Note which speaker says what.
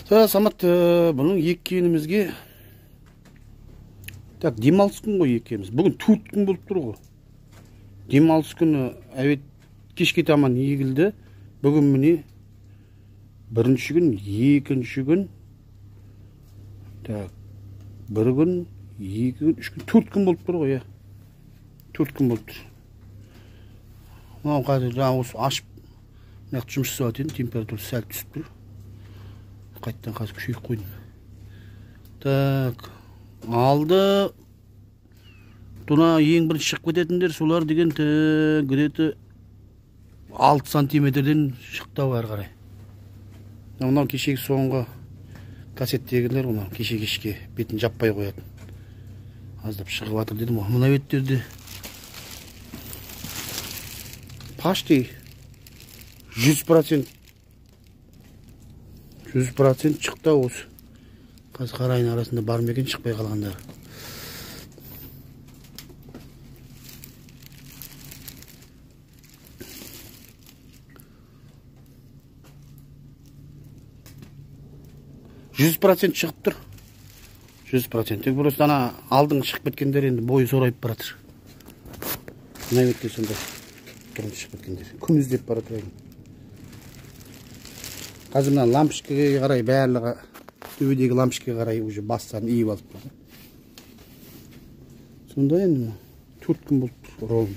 Speaker 1: Самат, бұның еккенімізге демалыс күн ғой еккеніміз. Бүгін 4 күн болып тұр ғой. Демалыс күні әвет кешке таман егілді. Бүгін міне бірінші күн, екінші күн, бір күн, екі күн, үш күн, 4 күн болып тұр ғой. 4 күн болып тұр. Мынау қазір жаңа осы ашып жұмыс жасап жатырмын, температурасы сәл түсіп тұр. Қайттан қазір күшейіп қойдым. Алды. Тұна ең бірінші шығып кететіндер солар деген где-то 6 сантиметрден шықты ары қарай. Мынау кешегі соңғы кассеттегілер, оны кешке бетін жаппай қоятын. Аздап шығып жатыр дедім ғой. Мына беттерде почти 100% шықты осы. Қазір қарайын арасында бар ма екен шықпай қалғандар. шығып тұр. 100%. Тек просто ана алдың шығып кеткендер енді бойы зорайып баратыр. Мына бетте сонда тұрмыс шығып кеткендер. Күн іздеп баратыр. Қазір мына лампочкаға қарай барлығы төбедегі лампочкаға қарай уже бастарын иіп алып. Сонда енді 4 күн болып тұр.